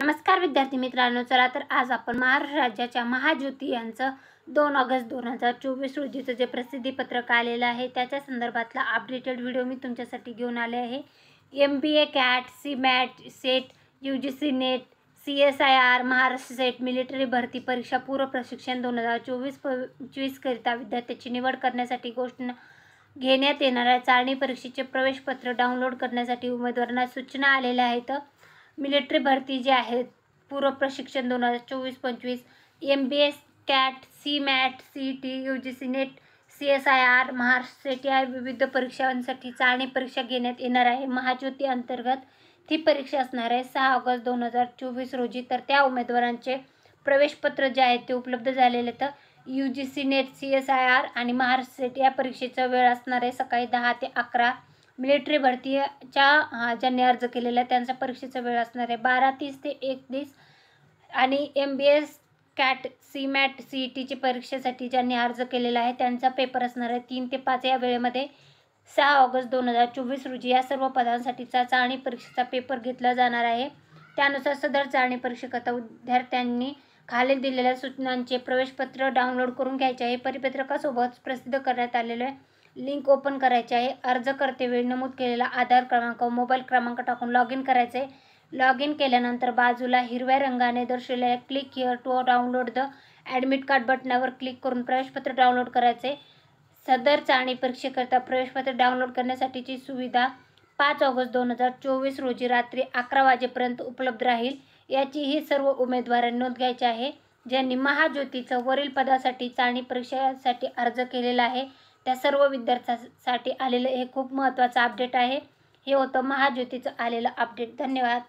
नमस्कार विद्यार्थी मित्रांनो, चला तर आज आपण महाराष्ट्र राज्याच्या महाज्योती यांचं 2 ऑगस्ट 2024 रोजीचं जे प्रसिद्धीपत्रक आलेलं आहे त्याच्या संदर्भातला अपडेटेड व्हिडिओ मी तुमच्यासाठी घेऊन आले आहे। MBA cat, CMAT, set, UGC net, CSIR, Maharashtra set, military भरती परीक्षा पूर्व प्रशिक्षण 2024-25 करिता विद्यार्थ्याची निवड करण्यासाठी घेण्यात येणाऱ्या चाळणी परीक्षेचे प्रवेशपत्र डाउनलोड करण्यासाठी उमेदवारांना सूचना आलेल्या आहेत। मिलिटरी भरती जे आहेत पूर्व प्रशिक्षण 2024-25, MBA cat, CMAT, CET, UGC net, CSIR, Maharashtra set या विविध परीक्षांसाठी चाळणी परीक्षा घेण्यात येणार आहे। महाज्योती अंतर्गत ही परीक्षा असणार आहे 6 ऑगस्ट 2024 रोजी। तर त्या उमेदवारांचे प्रवेशपत्र जे आहेत ते उपलब्ध झालेले आहेत। UGC नेट, CSIR आणि महाराष्ट्र सेट या परीक्षेचा वेळ असणार आहे सकाळी 10 ते 11। मिलिटरी भरतीच्या ज्यांनी अर्ज केलेला त्यांचा परीक्षेचा वेळ असणार आहे 12:30 ते 1:30 आणि MBA कॅट, CMAT, CETची परीक्षेसाठी ज्यांनी अर्ज केलेला आहे त्यांचा पेपर असणार आहे 3 ते 5 या वेळेमध्ये 6 ऑगस्ट 2024 रोजी या सर्व पदांसाठीचा चाळणी परीक्षेचा पेपर घेतला जाणार आहे। त्यानुसार सदर चाळणी परीक्षेकरता विद्यार्थ्यांनी खाली दिलेल्या सूचनांचे प्रवेशपत्र डाउनलोड करून घ्यायचे आहे। परिपत्रकासोबत प्रसिद्ध करण्यात आलेले लिंक ओपन करायचे आहे। अर्ज करतेवेळी नमूद केलेला आधार क्रमांक व मोबाईल क्रमांक टाकून लॉग इन करायचे आहे। लॉग इन केल्यानंतर बाजूला हिरव्या रंगाने दर्शवलेल्या click here to download the admit card बटनावर क्लिक करून प्रवेशपत्र डाउनलोड करायचे। सदर चाळणी परीक्षेकरता प्रवेशपत्र डाउनलोड करण्यासाठीची सुविधा 5 ऑगस्ट 2024 रोजी रात्री 11 वाजेपर्यंत उपलब्ध राहील। याचीही सर्व उमेदवारांनी नोंद घ्यायची आहे ज्यांनी महाज्योतीचं वरील पदासाठी चाळणी परीक्षेसाठी अर्ज केलेला आहे त्या सर्व विद्यार्थ्यांसाठी आलेलं हे खूप महत्त्वाचं अपडेट आहे। हे होतं महाज्योतीचं आलेलं अपडेट। धन्यवाद।